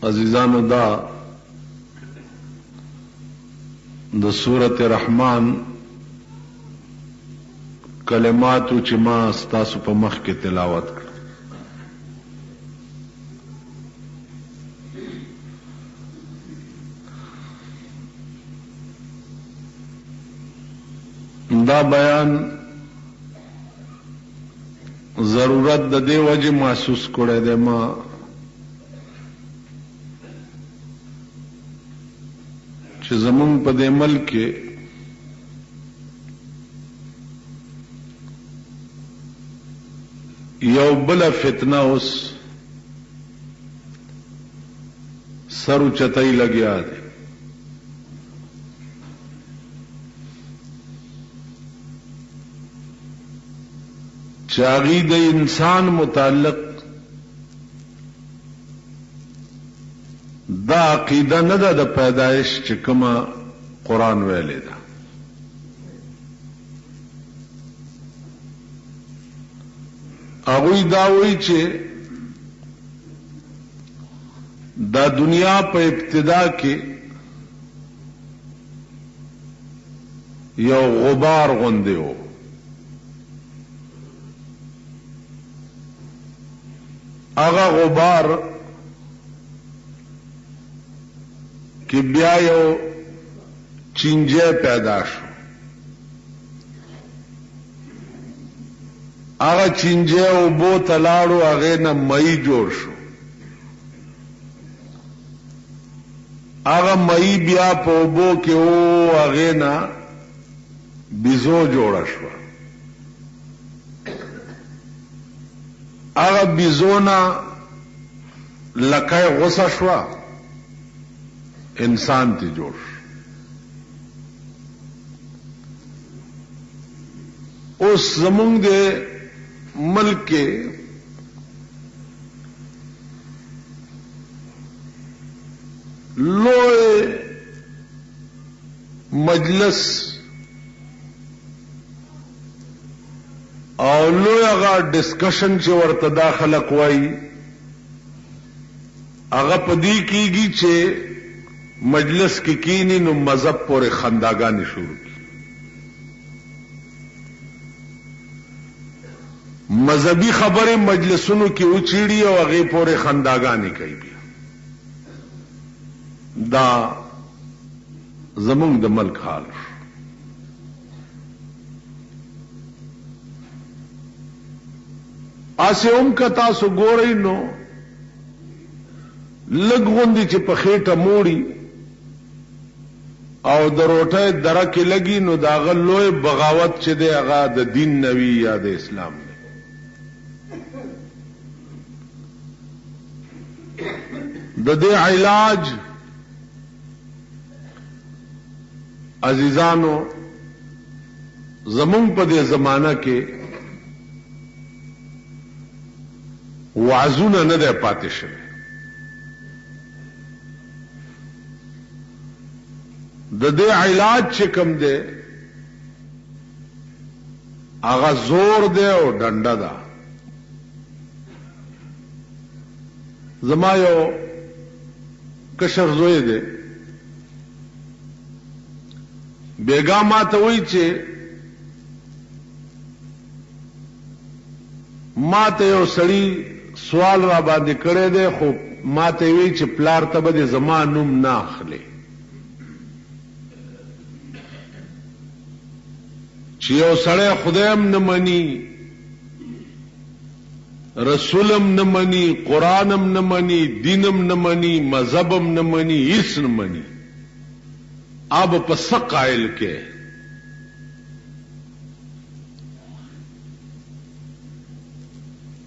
عزیزانو دا د سورۃ الرحمن کلماتو چې ما ستاسو په مخ کې تلاوت کړ. دا بیان ضرورت د دې وجه محسوس کړی دی ما چې زمون په دې ملک کې یو بل فتنه اوس سر چتای لګیا دی. چاغی د انسان متعلق دا عقیده نه ده د پیدایش چې کومه قرآن ویلې ده. هغوی دا وایي چې دا دنیا په ابتدا کې یو غبار غوندې و. هغه غبار کې بیا یو چینجه پیدا شو. هغه چینجه اوبو ته لاړو، هغې نه مئی جوړ شو. هغه مئی بیا په اوبو کې و، هغې نه بیزو جوړه شوه. هغه بیزونه لکه غوسه شوه، انسان تی جوړ شو. اوس زمونږ د ملک کې لوی مجلس او لوی هغه ډسکشن چې ورته دا خلک وایي هغه په دې کېږي چې مجلس کې کینی نو مذهب پورې خنداګانې شروع کی. مذهبي خبرې مجلسونو کې اوچیړي او هغې پورې خنداګانې کوي. بیا دا زمونږ د ملک حال شو. آسې هم که تاسو ګورئ نو لږ غوندې چې په خېټه موړي او د روټۍ دره کې لګي نو د هغه لوی بغاوت چې دی هغه د دین نه وي یا د اسلام نه. د دې علاج عزیزانو زمونږ په دې زمانہ کې وعظونه نه دی پاتې شوی. د دې علاج چې کوم دی هغه زور دی او ډنډه ده. زما یو کشر زوی دی، بیګا ما ته وایي چې ما ته یو سړي سوال را باندې کړی دی، خو ما ته وایي چې پلار ته به دې زما نوم نه اخلي، چې یو سړی خدایم نه مني، رسولم نه مني، قرآنم نه مني، دینم نه مني، مذهبم نه مني، هیڅ نه مني، اب په څه قایل کې.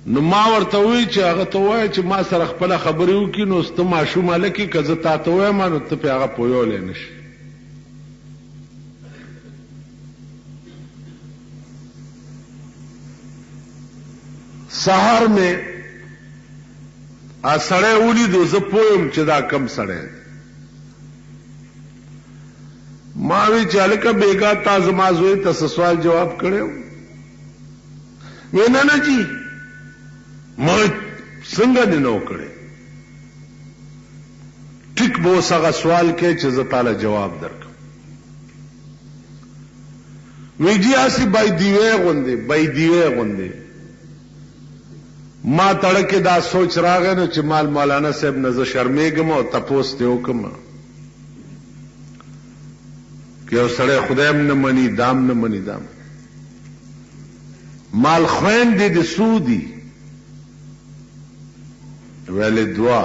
نو ما ورته وایي چې هغه ته وایه چې ما سره خپله خبرې وکړي نو سته ماشوم هلکې که زه تا ته وایم نو ته پې هغه پویولی نه شي. سهار مې سړی ولیدو، زه پویم چې دا کم سړی دی. ما وی چې هلکه بیګا تا زما زوی ته څه سوال جواب کړی و؟ وی نه نه جی ما څنګه دې نه و کړی؟ ټیک به اوس هغه سوال کې چې زه تاله جواب درکړم. وی جی اسی بای دیوے غندے ما تړکه دا سوچ راغی نو چې مال مولانا صاحب نه زه شرمېږم او تپوس ته وکم که یو سړی خدایم نه مني دام نه مني دام مال خویندې د سودي ویلې دوا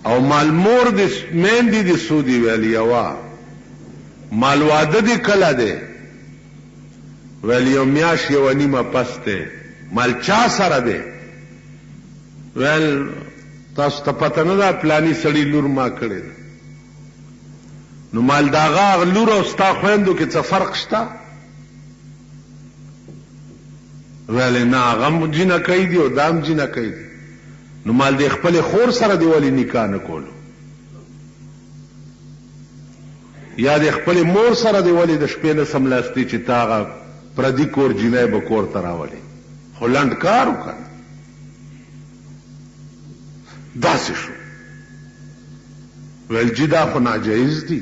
او مال مور د میندې د سودي ویلې یوا مال واده دی کله دی ویل یو میاش یو نیمه پسته مال چا سره دی ویل تاسو ته پته نه ده پلانی سړی لور ما کړی نو مال داغه لور او ستا خویندو کې څه فرق شته ویل نه هغه جینه کوي دی او دام جینه کوي دی نو مال د خپل خور سره دی ولی نکاح نه کولو یا د خپل مور سره دی ولی د شپې نه سملاستی چې تاغه پردی کور جنای به کور ته راولي خو لنډ کار وکړ داسې شو ویل جی دا خو ناجایز دی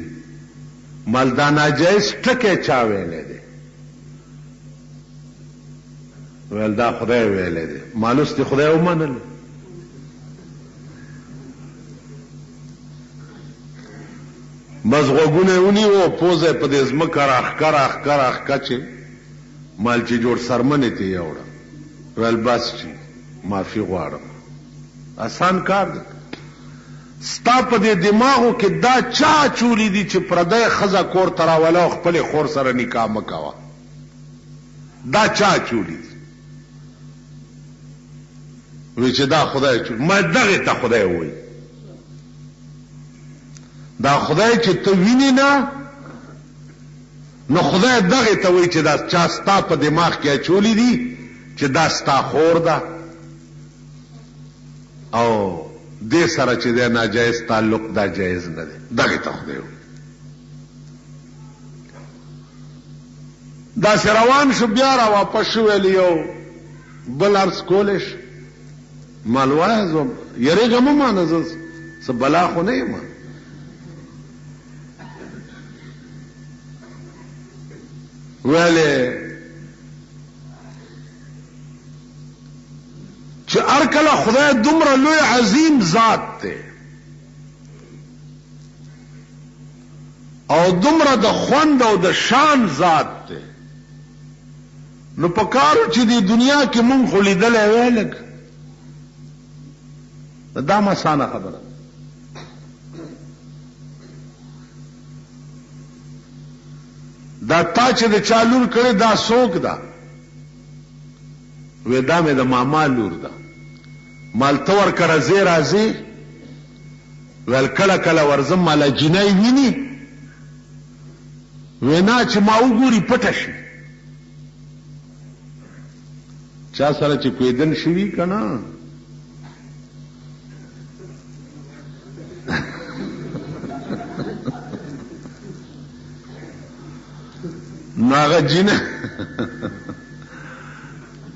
مال دا ناجایز ټکی چا ویلی دی ویل دا خدای ویلی دی مالوس دی خدای ومنل بس غوږونه ونیو پوزه په دې ځمکه راښکه چې مال چې جوړ سرمنې ته یوړه ویل بس چې معافي غواړم آسان کار دی ستا په دې دماغو کې دا چا چولی دي چې پردی ښځه کور ته راوله او خپلې خور سره نکاح مه کوه دا چا چولی دي وی چې دا خدای چولی ما دغې ته خدای وایي دا خدای چې ته ویني نه نو خدای دغه ته وایي چې دا چا ستا په دماغ کې اچولی دي چې دا ستا خور ده او دې سره چې دی ناجایز تعلق دا جایز نه دی دغه ته خدای وایي داسې روان شو بیا را واپس شو ویل یو بل عرض کولی شو مال وایه زه یریږه مه مانه زه څه بلا خو نه یم ویلې چې هر کله خدای دومره لوی عظیم ذات دی او دومره د خوند او د شان ذات دی نو په کارو چې د دنیا کې مونږ خو لیدلی وی لږ دا مسانه خبره دا تا چې د چا لور کړې دا څوک ده وی دا مې د ماما لور ده مال ته ورکړه ځې راځې ویل کله کله ورځم ماله جینۍ ویني وی نه چې ما وګوري پټه شي چا سره چې کویدن شوي که نه نو هغه جینه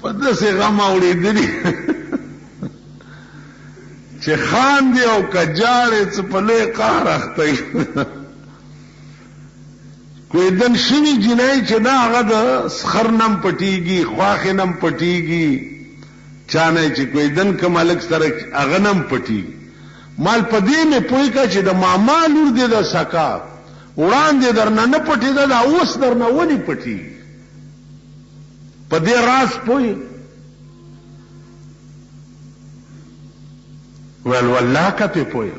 په داسې غم اورېدلي چې خاندي او که جاړې څه په لوی قهر اخته وي کویدن شوي جینۍ چې دا هغه د سخر نم پټېږي خواښې نم پټېږي چا نه چې کویدن که ملک سره هغه نم پټېږي مال په دې مې پوه کړه چې د ماما لور دې د سکا وړاندې درنه نه پټېده دا اوس درنه ولې پټېږي په دې راز پوه ویل والله که پې پوه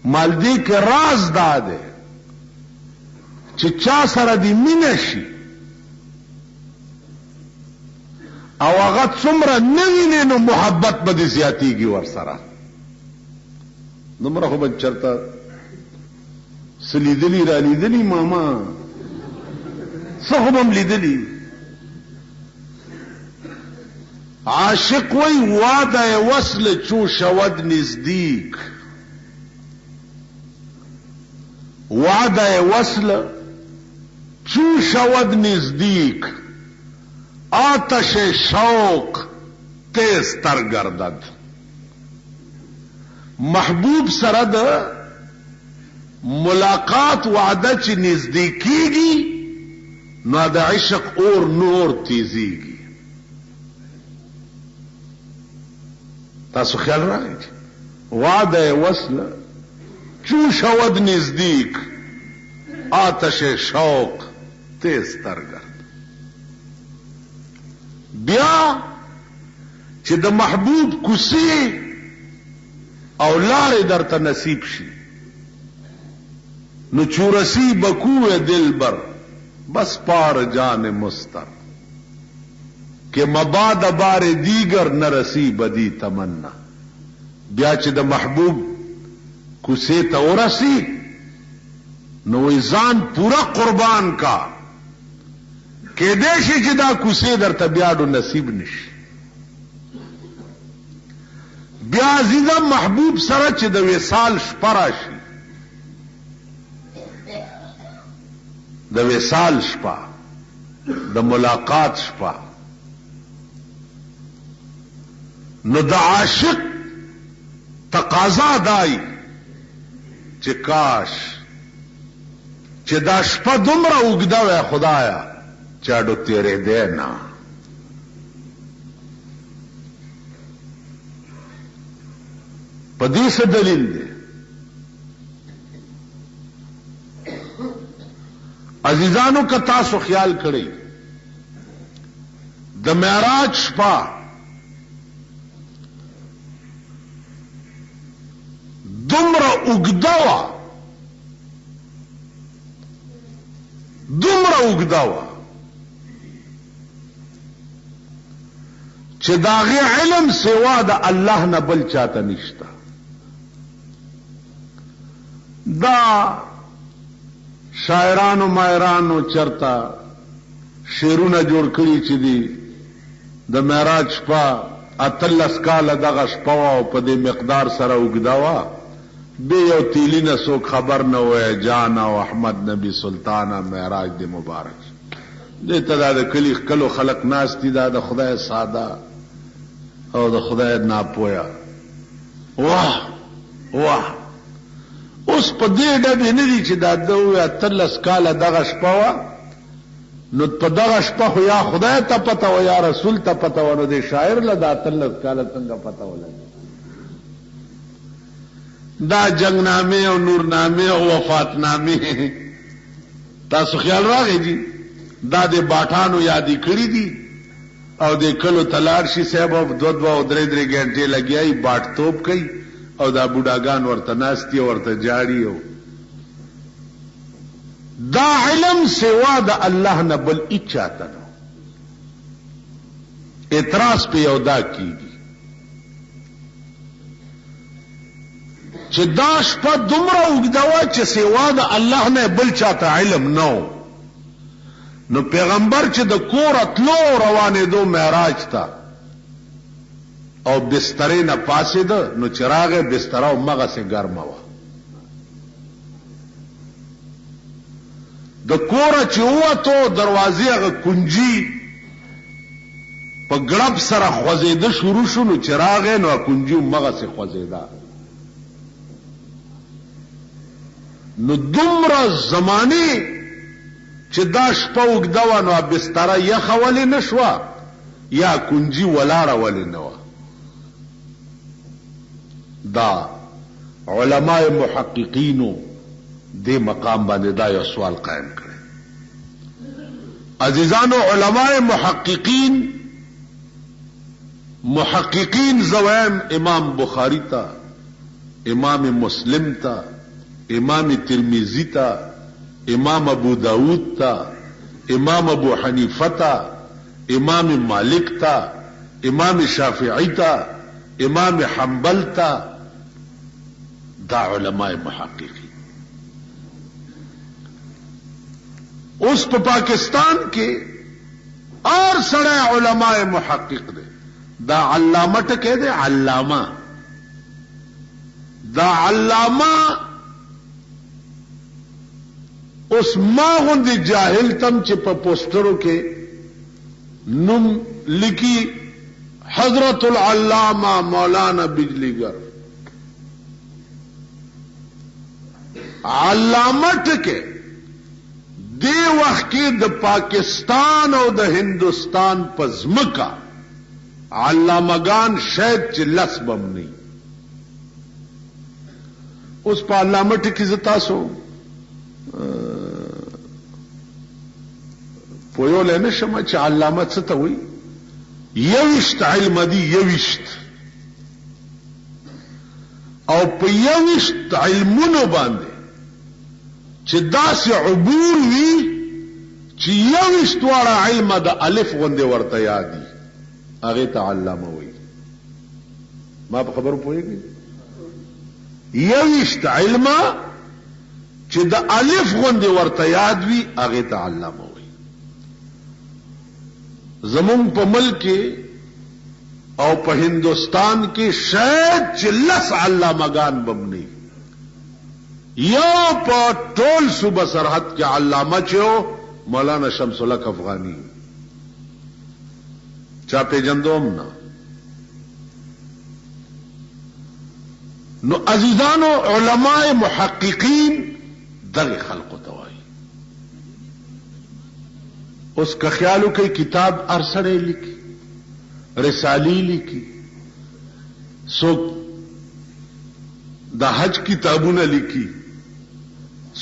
مال دې کې راز دا دی چې چا سره دې مینه شي او هغه څومره نه وینې نو محبت به دې زیاتېږي ورسره دومره خو به چېرته څه لیدلي را لیدلي ماما څه خو به م لیدلي عاشق وی واده وصل چو شود نزدیک واده وصل چو شود نزدیک آتش شوق تیز تر گردد محبوب سره د ملاقات وعده چې نزدیکیږي نو د عشق اور نور تیزیږي. تاسو خیال راغی وعده وصل چو شود نزدیک آتش شوق تیز تر گرد. بیا چې د محبوب کوسی او لارې درته نصیب شي نو چورسی بکوه دلبر بس پار جان مستر کہ مباد بار دیگر نرسی بدی تمنا. بیا چې د محبوب کوسے ته ورسی نو ځان پورا قربان کا کې دې شي چې دا کوسے درته بیا ډو نصیب نشي. بیا عزیزه محبوب سره چې د وصال شپه راشي د وصال شپه د ملاقات شپه نو د عاشق تقاضا دای چې کاش چې دا شپه دومره اوږده وای خدایا چاډو تیرې دی نه. په دې څه دلیل دی؟ عزیزانو که تاسو خیال کړئ د معراج شپه دومره اوږده وه چې د هغې علم سوا د الله نه بل چاته نشته. دا شاعرانو ماهرانو چرته شعرونه جوړ کړي چې دي د معراج شپه 18 کاله دغه شپه وه او په دې مقدار سره اوږده وه بے یو تیلی نہ سو خبر نہ ہوئے جانا و احمد نبی سلطانہ معراج دے مبارک دے تدا د کلی کلو خلق ناس تی دا د خدای ساده او د خدای ناپویا. واه واه اوس په دې ډبې نه دي چې دا دوه 13 کاله دغه شپه وه نو په دغه شپه خو یا خدای ته پته و یا رسول ته پته و نو د شاعر له دا 13 کاله څنګه پته ولګي. دا جنگنامه او نورنامه او وفاتنامه تاسو خیال راغی جی دا د باټانو یادی کړی دي او د کلو تلار شي صاحب او 2 او 3 غنټې لګیای باټ توپ کوي او دا بوډاګان ورته ناشتي ورته جاړي او دا علم سوا د الله نه بل اچاته نو اعتراض په یو دا کیږي چې دا شپه دومره اوږده وه چې سوا د الله نه بل چاته علم نو نو پیغمبر چې د کوره تلو روانېدو معراج ته او بسترې نه پاسېده نو چې راغی بستره همغسې ګرمه وه. د کوره چې ووتو دروازې هغه کنجي په ګړب سره خوځېده شروع شو نو چې راغی نو کنجي همغسې خوځېده. نو دومره زمانه چې دا شپه اوږده وه نو بستره یخه ولې نه شوه یا کنجي ولاړه ولې نه وه. دا علماء محققینو دې مقام باندې دا یو سوال قائم کړی. عزیزانو علماء محققین زویم امام بخاری تا امام مسلم تا امام ترمذی تا امام ابو داود تا امام ابو حنیفہ تا امام مالک تا امام شافعی تا امام حنبل تا دا علماء محققین. اس پا پاکستان کے اور سڑے علماء محقق دے دا علامہ ٹکے دے علامہ دا علامہ اس ما غندی جاہل تم چې په پوسټرو کې نم لکی حضرت العلامہ مولانا بجلیگر علامه ټکه دی وخت کې د پاکستان او د هندستان په ځمکه علامگان شاید چې لس بم نه اوس په علامه ټکی ز تاسو پویول نه شمه چې علامه څه ته وایي یوشت علم دی یوشت او په یوشت علمونو باندې چې داسې عبور وي چې یوشت واړه علم د الف غوندې ورته یادي هغه ته علامه وایي ما په خبرو پوهیږئ یوشت علم چې د الف غوندې ورته یاد وي هغه ته علامه وایي زمون په ملک او په هندستان کې شاید چې لس علامگان بمنی یو په ټول صوبه سرحد کې علامه چو مولانا شمس الحق افغانی چا پیجندوم نه نو عزیزانو علماء محققین دغه خلق توای اوس که خیالو کې کتاب ارسره لیکي رسالی لیکي څوک د حج کتابونه لیکي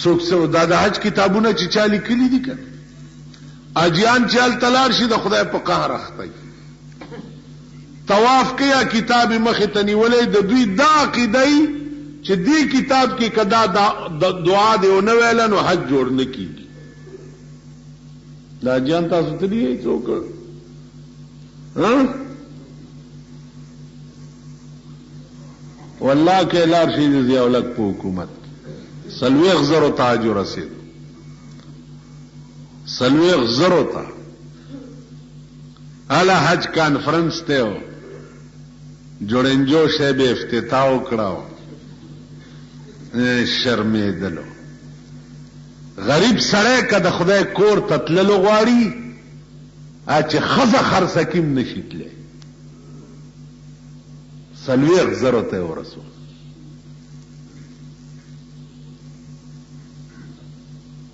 څوک د حج کتابونه چې چا لیکلي دي کنه اجیان چال تلار شي د خدای په قهر اخته طواف کیا کتاب مخ ته نیولې د دوی دا عقیده چې دې کتاب کې کدا دعا دی او نه ویل نو حج جوړ نه کیږي دا جان تاسو ته دی څوک ها والله کې لار شي ضیاء الحق په حکومت سلويغ زرو تاج رسید سلويغ زرو تا اعلی حج کانفرنس ته جوړنجو شیب افتتاح وکړاو شرمېدلو غریب سړی که د خدای کور تتللو غواړي چې خزه خرڅکیم نشي تللی سلويغ زرو ته ورسو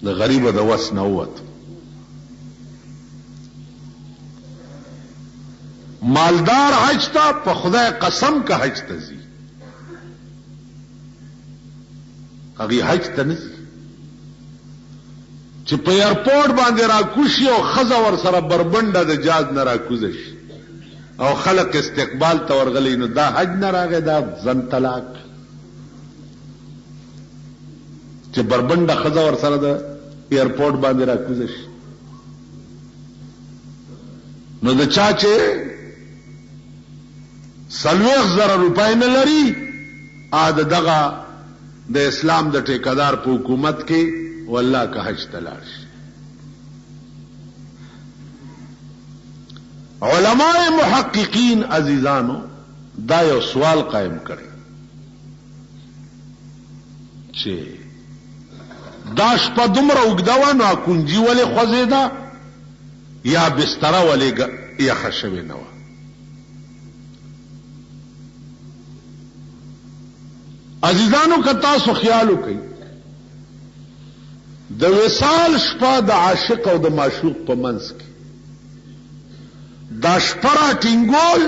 د غریب د وس نه ووت مالدار حج ته په خدای قسم که حج ته ځي هغه حج ته نه ځي چې په ایرپورټ باندې راکوشي او خزه ور سره بربنده د جاز نه راکوزه شي او خلق استقبال ته ورغلی نو دا حج نه راغی دا ځن طلاق چې بربنده خزه ور سره د ایرپورټ باندې راکوزه شي نو د چا چې 40,000 روپۍ نه لري دغه د اسلام د ټیکادار په حکومت کې والله که حج تلاړ شي علماء محققین عزیزانو دا یو سوال قائم کړي چې دا شپه دومره اوږده وه نو کنجي ولې خوځېده یا بستره ولې یخه شوې نه وه عزیزانو که تاسو خیال وکئ د وصال شپه د عاشق او د معشوق په منځ کې دا شپه را ټینګول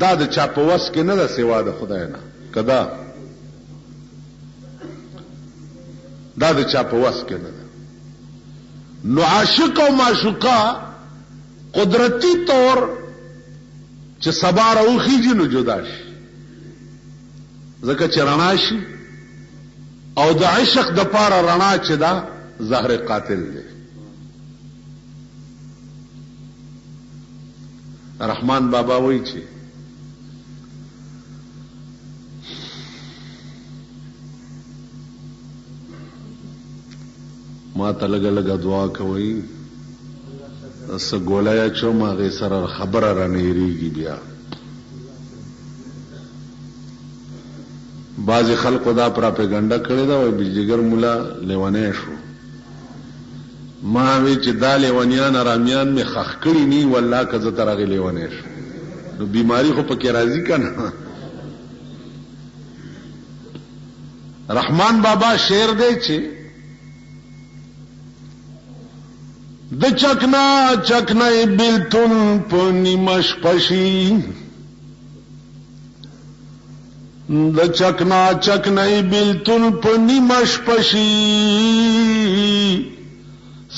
دا د چا په وس کې نه ده سوا د خدای نه که دا د چا په وس کې نه ده نو عاشق او معشوقه قدرتی طور چې سبا راوخیږي نو جدا شي ځکه چې رڼا شي او د عشق د پاره رڼا چې دا زهر قاتل دی رحمان بابا وایي چې ما ته لږه لږه دعا کوئ څه ګوله اچوم هغې سره خبره رانه هېرېږي بیا بعضې خلقو دا پراپیګنډه کړې ده وایي بجلیګر مولا لیونی شو ما وی چې دا لیونیان ارامیان مې خخ کړي نی والله که زه تر هغې لیونی شو نو بیماری خو پکې راځي که نه رحمان بابا شعر دی چې د چکنا چکنای بیلتون په نیمش پشي د چکنا چکنای بیلتون په نیمش پشي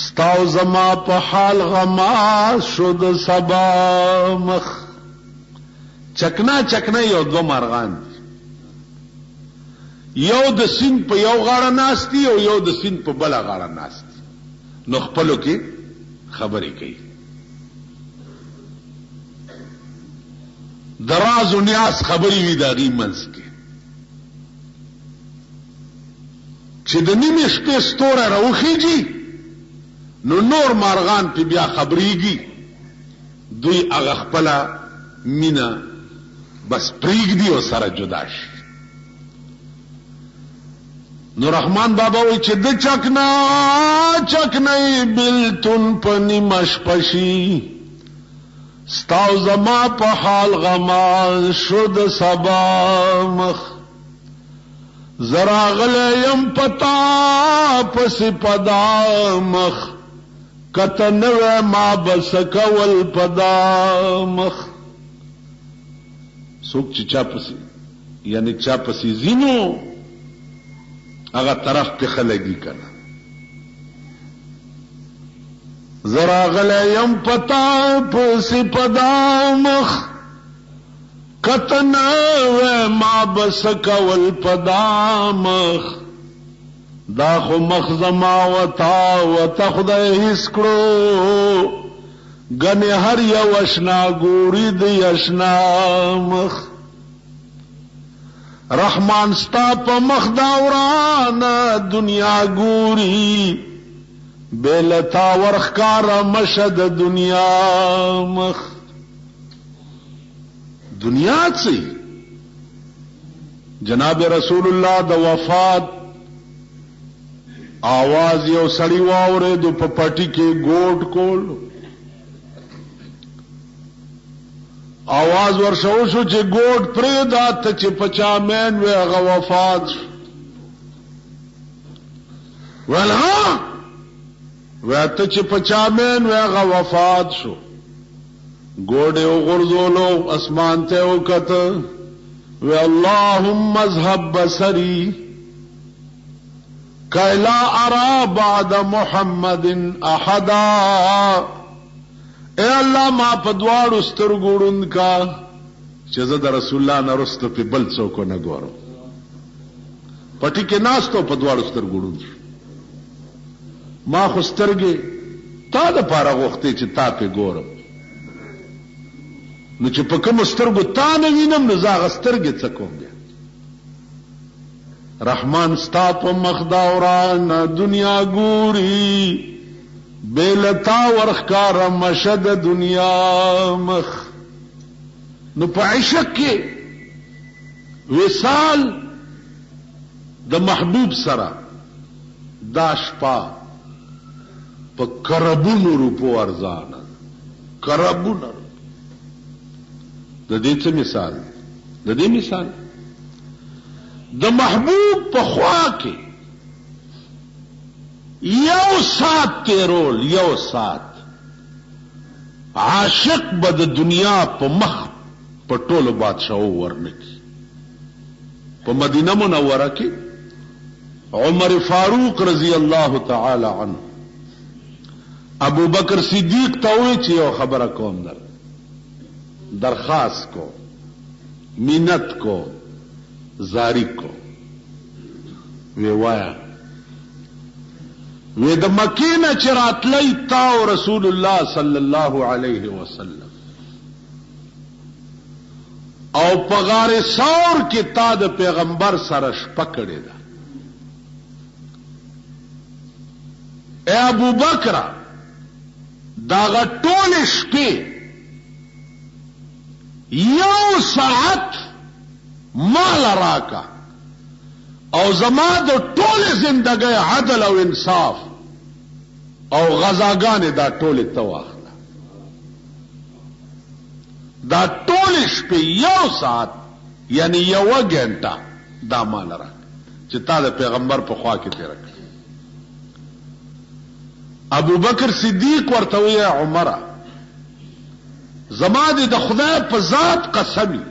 ستاو زما په حال غما شو د سبا مخ. چکنا چکنا یو دو مارغان دي، یو د سیند په یو غاړه ناستي او یو د سیند په بله غاړه ناستي، نو خپلو کې خبرې کوي. د راز و نیاز خبرې وي د هغې منځ کې چې د نیمې شپې ستوری راوخیږي نو نور مارغان پې بیا خبرېږي، دوی هغه خپله مینه بس پریږدي او سره جدا شي. نو رحمان بابا وی چې د چکنا چکنای بیلتون په نیمش پشي ستاو زما په حال غما شو د سبا مخ. زرا غلی یم پتا پسی پدا مخ کته نوی ما بس کول پدا مخ. سوک چې چا پسی یعنی چا پسی زینو اغا طرف پہ خلگی کنا. زرا غلیم پتا پسی پدامخ کتنا و ما بس کول پدامخ. دا خو مخزما و تا خدای حس کرو گنی هر یو اشنا گوری دی اشنا مخ. رحمان ستا په مخ دا ورانه دنیا ګوري بیلتا ورخکار مشد دنیا مخ. دنیا څه جناب رسول الله د وفات आवाज یو سړی واورېدو په پټي کې ګوټ کول، आवाज ورشو شو چې ګوټ پرېدا ته چې پچا مین وی هغه وفات شو. ویل ها وی ته چې پچا مین وی هغه وفات شو. ګوډ یې وغورځولو اسمان ته وکته وی اللهم اذهب بصري كي لا ارى بعد محمد احدا. اے اللہ ما په دواړو سترګو ړوند کا چې زه د رسول الله نه وروسته په بل څوک نه ګورم. پټي کې ناستو په دواړو سترګو ړوند شو. ما خو سترګې تا دپاره غوښتې چې تا پې ګورم، نو چې په کومو سترګو تا نه وینم نو زه هغه سترګې څه کوم بیا. رحمان ستا په مخ دا ورانه دنیا ګوري بیلتا ورخکار مشد دنیا مخ. نو په عشق کې وصال د محبوب سره دا شپه په کربونو روپو ارزانه، کربونه. د دې څه مثال؟ د دې مثال د محبوب په خوا کې یو سات تیرول، یو سات عاشق به د دنیا په مخ په ټولو بادشاہو ورنکي. په مدینه منوره کې عمر فاروق رضی الله تعالی عنه ابو بکر صدیق ته وی چې یو خبره کوم درخواست کو، منت کو، زاری کو. وی وایا وی د مکې نه چې راتلی تا او رسول الله صلی الله علیه وسلم او په غار ثور کې تا د پیغمبر سره شپه کړې ده. اے ابو بکر داغه ټولې شپې یو ساعت مال راکا او زما د ټولې زندګۍ عدل او انصاف او غزاګانې دا ټولې ته واخله. دا ټولې شپې یو ساعت یعنی یو غنټه دا مال راکا چې تا د پیغمبر په خوا کې تیر کړ. ابو بکر صدیق ورته وی عمره زما د خدای په ذات قسمی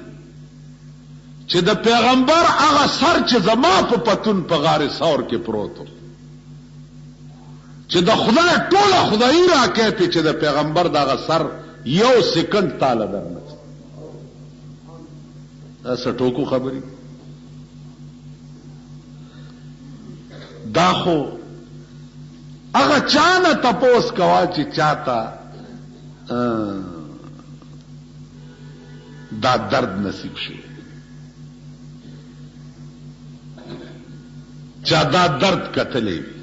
چې د پیغمبر هغه سر چې زما په پتون په غار ثور کې پروت و چې د خدای ټوله خدای راکې په چې د پیغمبر دغه سر یو سکند تعالی درنه دا سټوکو خبري دا خو هغه چانه تپوس کوا چې چاته دا درد نصیب شي چا دا درد کتلې وي.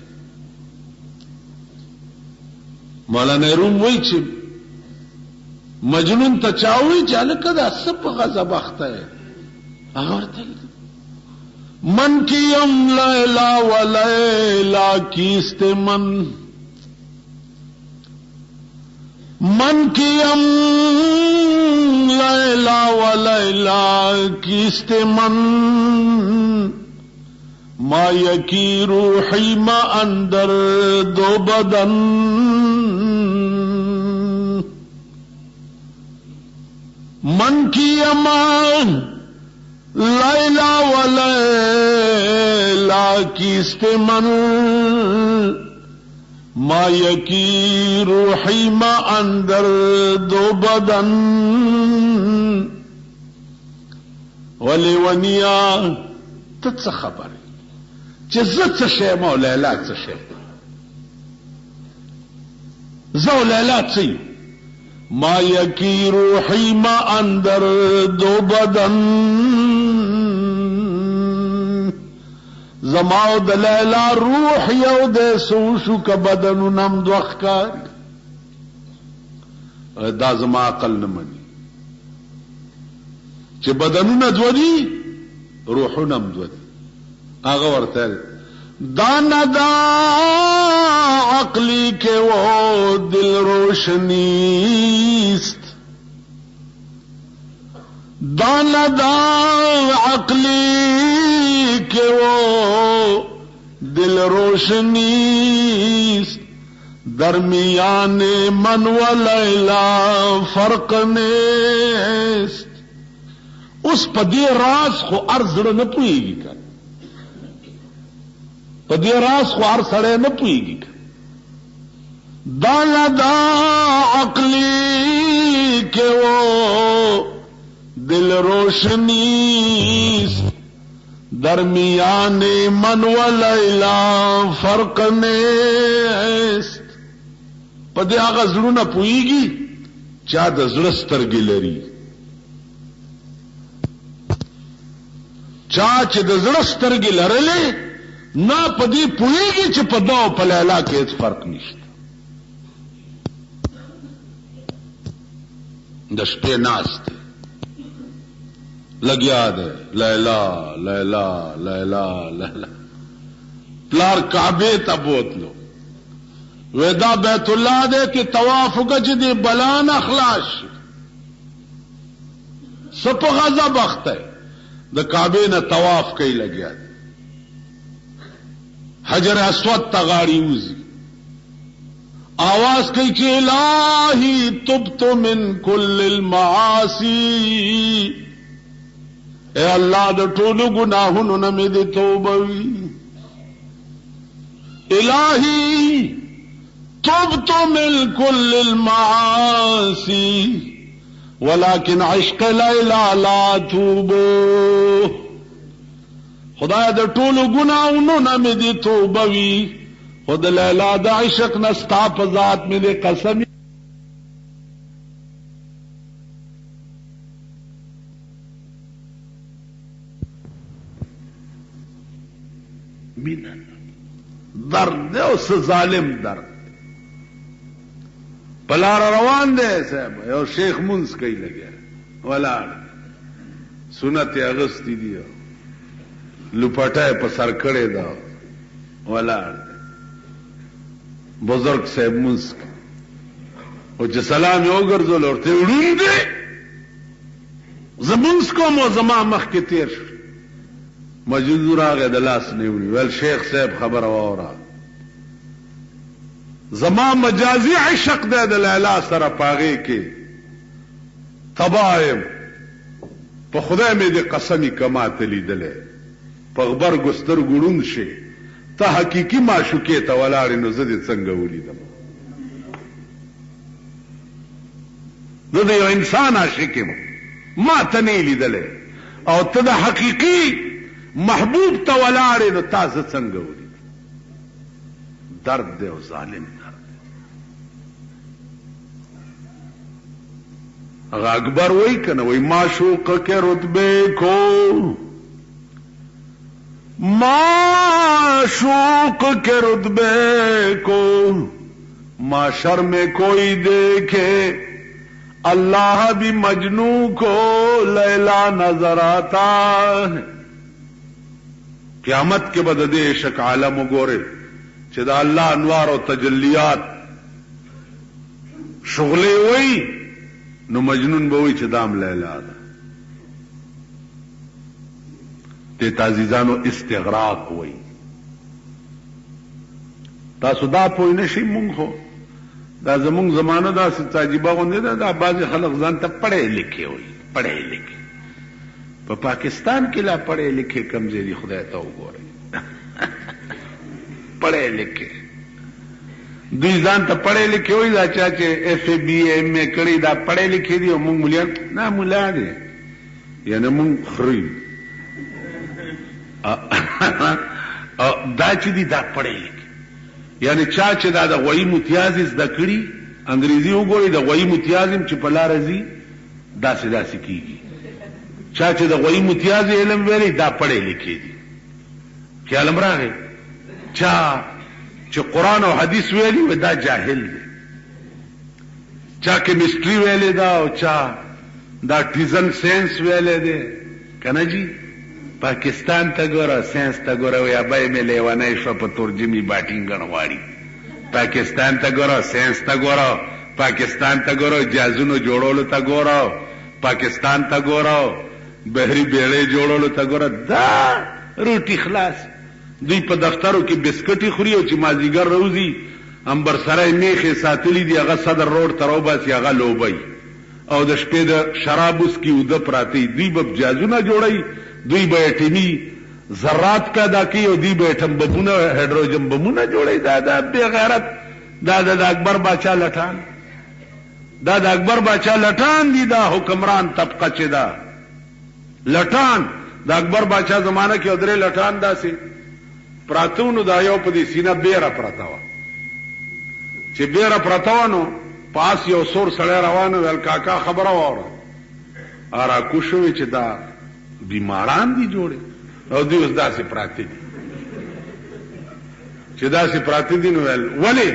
مولانا روم وایي چې مجنون ته چاوي چې هلکه دا څه په غضب اخته یې هغه ورته من کیم لیلا و لیلا کیست من کیم لیلا و لیلا کیست من ما یکی روحی ما اندر دو بدن من کیم لیلا و لیلا کیست من ما یکی روحی ما اندر دو بدن ولی ونیا تت خبر چې زه څه شیم او لیلا څه شیم زه او لیلا څه ما یکی روحی ما اندر دو بدن زماو د لیلا روح یو د سوشو کا بدن نم دوخ کار دا زما عقل نه مني چې بدنونه دوی روحونه هم دوی هغه ورته دا نه دا عقلی کے وہ دل روشنیست دانا دا عقلی کے وہ دل روشنیست درمیان من و لیلا فرق نیست. اس پدی راز خو ارزڑ نہ پوئیگی کر پدی راز خو ار سڑے نہ پوئیگی کر دانا دا عقلی کے وہ دل روشنیست درمیان من و لیلا فرق نیست. پدی آغا زړونه پوئیگی چا د زړه سترګې لري چا چې د زړه سترګې لرلې نه پدی پوئیگی چې په دا او په لیلا کې هیڅ فرق نشته. د شپې ناست لگیا ده لیلا لیلا لیلا لیلا. پلار کعبے تا بوتلو ویدا بیت اللہ دے کہ طواف گج دے بلان اخلاص سپ غضب وقت ہے دا کعبے نہ طواف کئی لگیا دے حجر اسود تغاڑی اوزی آواز کئی کہ الہی تبت من کل المعاصی اے اللہ دا ټولو گناہونو نه مې دې توبه وي. الہی تبت من کل المعاصی ولكن عشق لیلا لا توبو. خدای دا ټولو گناہونو نه مې دې توبه وي خود لیلا دا عشق نه ستا په ذات مې دې قسم مینا درد دے اس ظالم درد پلار روان دے صاحب یو شیخ منز کئی لگیا ولاړ سنت اغسطی دی لپټای په سر کړی دا ولاړ بزرگ صاحب منز او چې سلام یو ګرځول ورته وړون دی زمونږ کوم زما مخ کې تیر شو مجید راغی د لاس نیولی ویل شیخ صاحب خبر واوره زما مجازي عشق دی د لیلا سره پاغې کې تبایم په خدای مې دې قسمی کما ته لیدلې په غبرګو سترګو ړوند شي ته حقیقي معشوقې ته ولاړې نو زه دې څنګه ولیدم زه د یو انسان عاشق یم ما ته نه لیدلې او ته د حقیقي محبوب ته ولاړې نو تا زه څنګه ولیدم درد دی او ظالم اگا اکبر وہی کنا وہی معشوق کے رتبے کو معشوق کے رتبے کو معاشر میں کوئی دیکھے اللہ بھی مجنو کو لیلا نظر آتا ہے قیامت کے بعد دے عشق عالم گورے چدا اللہ انوار و تجلیات شغلے وہی نو مجنون بوئی چې دام لیلا ده ته عزیزانو استغراق وئی تاسو دا پوه نشئ مونږ خو دا زمونږ زمانه داسې عجیبه غوندې ده دا بعضې خلک ځان ته پړی لیکې وایي پړی لیکې په پاکستان کې لا پړی لیکې کمزې دي خدای ته وګورئ پړی لیکې دوی ځان ته پړی لیکې وایي دا چا چې ایف اے بی اے ایم اے کړي دا پړی لیکې دي او مونږ ملیان نه ملا دی یعنی مونږ خري دا چې دي دا پړی لیکې یعنی چا چې دا د غویي متیازې زده کړي انګریزي وګورئ د غویي متیازم چې په لاره ځي داسې داسې کېږي چا چې د غویي متیازې علم ویلی دا پړی لیکې دي خیال م راغی چا چې قرآن او حدیث ویلی و دا جاهل دی چا کیمسټري ویلی دا او چا دا ټیزن ساينس ویلی دی کنه جی پاکستان ته ګوره ساينس ته ګوره یا به مې لیونی شوه په ترجمې باټینګن غواړي پاکستان ته ګوره ساينس ته ګوره پاکستان ته ګوره جهازونو جوړولو ته ګوره پاکستان ته ګوره بحري بیړۍ جوړولو ته ګوره دا روټي خلاص دوی په دفترو کې بسکټي خوري او چې مازیګر روزي امبر سره میخې ساتلی دي هغه صدر روډ ته راوباسي هغه لوبی او د شپې د شراب اوسکي اوده پراته دوی به جهازونه جوړوي دوی به اټمي ذرات پیدا کوي او دوی به اټم بمونه هایدروجن بمونه جوړوي دا بې غیرت دا د اکبر باچا لټان دا د اکبر باچا لټان دي دا حکمران طبقه چې دا لټان د اکبر باچا زمانه کې درې لټان داسې پراتونو دا یو په دې سینه بیره پراته وه چې بیره پراته وه نو پاس یو سور سړی روان ویل کاکا خبره واوره راکوش شوې چې دا بیماران دي جوړې او دوی اوس داسې پراته دي چې داسې پراته دي نو ویل ولې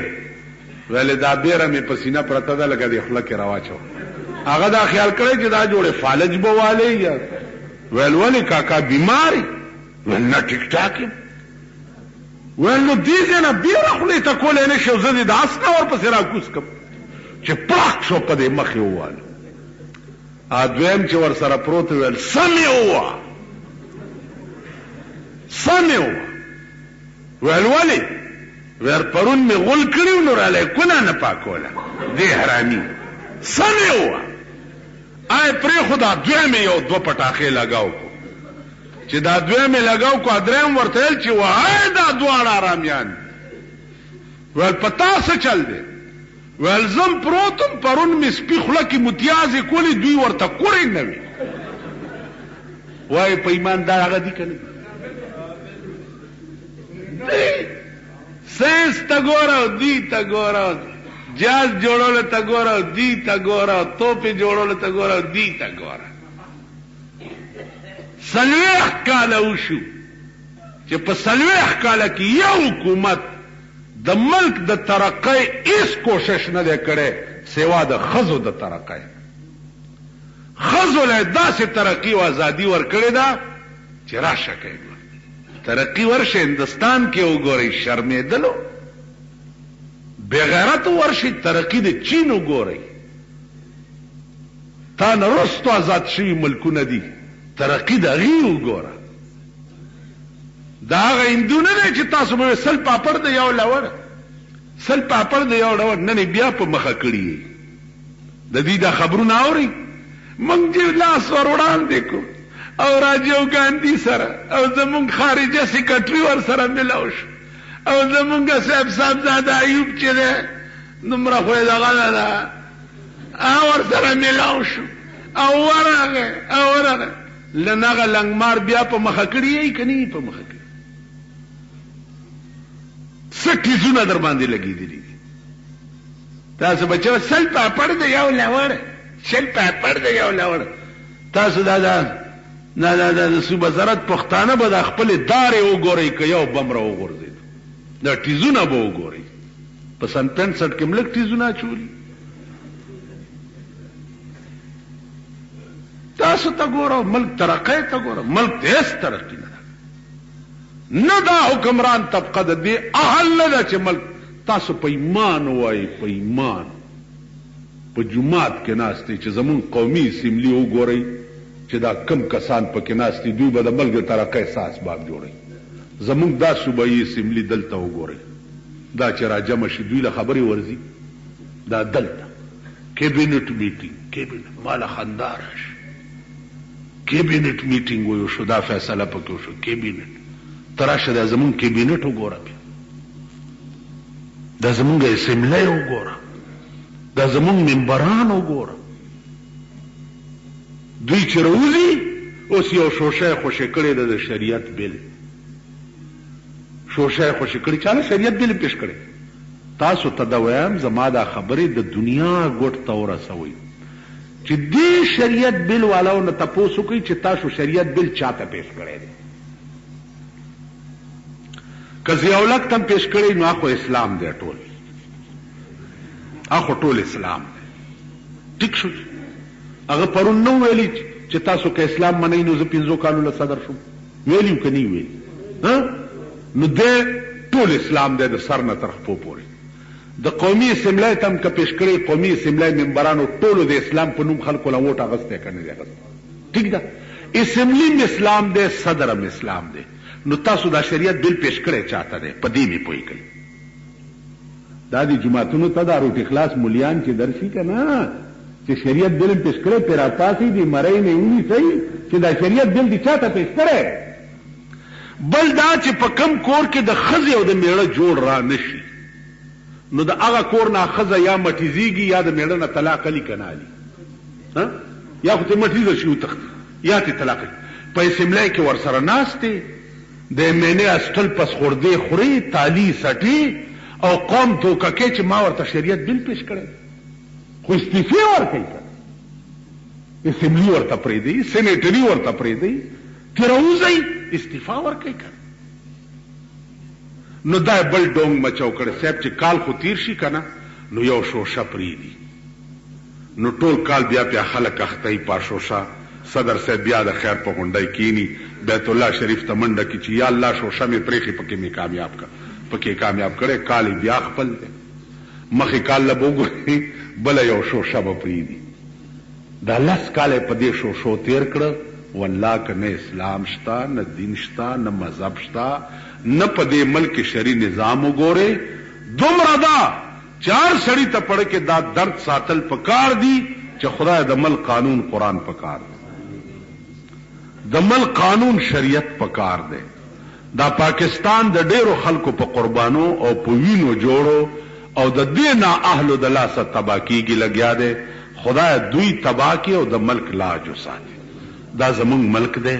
ویل دا بیره مې په سینه پراته ده لکه د خوله کې راواچو هغه دا خیال کړی چې دا جوړې فالج به والی یا ویل ولې کاکا بیماری ویل نه ټیک ټاک یم ویل نو دې ځای نه بیره خولې ته کولی نه شي او زه دې د اس نه ورپسې راکوز کړم چې پړق شو په دې مخ یې ووالو دویم چې ور سره پروت ویل سمې ووه سمې ووه ویل ولې ویل پرون مې غول کړي نو رالی کونه نه پاکوله دې حرامي سمې ووه آی پرېښوده دویم یې یو دوه پټاخې لګاو کو چې دا دویم یې لګاو کو دریم ورته ویل چې وای دا دواړه آرامیان ویل په تا څه چل دی ویل زم پروتم پرون مې سپي خوله کې متیازې کولې دوی ورته کوړې نه وي وایي په ایماندار هغه دي که نه ساینس ته ګوره او دوی ته ګوره جاز جوړولو ته ګوره او دوی ته ګوره توپې جوړولو ته ګوره او دوی ته ګوره 40 کاله وشو چې په 40 کاله کې یو حکومت د ملک د ترقۍ هیڅ کوشش نه دی کړی سوا د ښځو د ترقۍ ښځو له داسې ترقي او ازادي ورکړې ده چې راشه کوي ترقي ورشه هندوستان کې وګورئ شرمېدلو بېغیرت ورشي ترقي د چین وګورئ تا نه وروستو ازاد شوي ملکونه دي ترقي د هغې وګوره دا هغه هندو نه دی چې تاسو به سل پاپړ د یو لوړ سل پاپړ د یو لوړ نن بیا په مخه کړي د دې دا خبرونه اوري موږ دې لاس ور وړاندې کو او راجیو ګاندھی سره او زمونږ خارجه سیکرټري ور سره ملاو شو او زمونږ صاحبزاده ایوب چې ده نمره خو یې دغه ده ور سره ملاو شو او ورغه لنغه لنګمار بیا په مخه کړي یې کني په مخه کړي سټی زونه در باندې لګېدلي تاسو بچو سل پاپړ د یو لوړ سل پاپړ د یو لوړ تاسو دا د صوبه زرت پښتانه به د خپل دارې وګورئ که یو بم را وغورځېد دا ټیزونه به وګورئ په سن 65 کې ملک ټیزونه اچولي تاسو ته ګوره ملک ترقی ته ګوره ملک ته هیڅ ترقی نه دا حکمران طبقه د دې اهل نه ده چې ملک تاسو په ایمان وایي په ایمان په جومات کې ناست دی چې زمون قومي اسمبلی وګورئ چې دا کم کسان پکې ناست دي دوی به د ملک د ترقۍ اسباب جوړوي زمونږ دا صوبایي اسمبلی دلته وګورئ دا چې راجمع شي دوی له خبرې ورځي دا دلته کیبینټ میټینګ ماله خندا راشي کیبینټ میټینګ وشو دا فیصله پکې وشو کیبینټ ته راشه دا زمونږ کیبینټ وګوره دا زمونږ اسمبلی وګوره دا زمونږ ممبران وګوره دوی چې راوځي اوس یو شوشه خوشې کړې ده د شریعت بیل شوشه خوشې کړې چا نه شریعت بیل پیش کړی تاسو ته دا وایم زما دا خبرې د دنیا ګوټ ته ورسوئ چې دې شریعت بیل والاو نه تپوس وکړئ چې تاسو شریعت بیل چاته پیش کړی دی که ضیاءالحق ته پیش کړی نو اخو اسلام دی ټول اخو ټول اسلام دی ټیک شو هغه پرون نو ویلی چې تاسو که اسلام منئ نو زه 5 کالو له صدر شم ویلیو که نه ویلی نو دی ټول اسلام دی د سر نه تر خپو پورې د قومي اسمبلی ته هم که پیش کړی قومي اسمبلی ممبرانو ټولو د اسلام په نوم خلکو له ووټ اخیستی که نه دی اخیستی ټیک ده اسمبلی م اسلام دی صدر هم اسلام دی نو تاسو دا شریعت بیل پیش کړی چاته دی په دې مې پوه کړئ دا د جوماتونو ته دا روټ اخلاص مولیان چې درشي که نه چې شریعت بیل پیش کړی پې راپاسئ د مرۍ نه ونیسئ چې دا شریعت بیل دې چاته پیش کړی بل دا چې په کم کور کې د ښځې او د میړه جوړ را نشي نو د هغه کور نه ښځه یا مټیزیږي یا د میړه نه طلاق علي که نه علي یا خو ترې مټیزه شي وتښتي یا ترې طلاق علي په اسمبلی کې ورسره ناست دی د مینې اسټل پس خوردې خوري تالي سټي او قوم توککې چې ما ورته شریعت بیل پیش کړی خو استعفی ورکوي که اسمبلی ورته پرېږدئ سینیټري ورته پرېږدئ چې راوځئ استعفا ورکوي که نو دا بل ډونګ مچو کړی صاحب چې کال خو تیر شي که نه نو یو شوشه پرېږدي نو ټول کال بیا بیا خلک اخته په شوشه صدر صاحب بیا د خیر په غونډۍ کینی بیت الله شریف ته منډه کړي چې یا الله شوشه مې پرېښې پکې مې کامیاب کړه پکې کامیاب کړی کال بیا خپل دی مخې کال له به وګورئ بله یو شوشه به پرېږدي دا 10 کاله په دې شوشو تیر کړه والله که نه اسلام شته نه دین شته نه مذهب شته نه په دې ملک شرعي نظام وګورئ دومره دا چې هر سړي ته پړه کې دا درد ساتل پکار دي چې خدای د ملک قانون قرآن پکار دی د ملک قانون شریعت پکار دی دا پاکستان د ډیرو خلکو په قربانو او په وینو جوړو او د دې نا اهلو د لاسه تباه کیږي لګیا دی خدای دوی تباه کی او د ملک لاج وساتي دا زمونږ ملک دی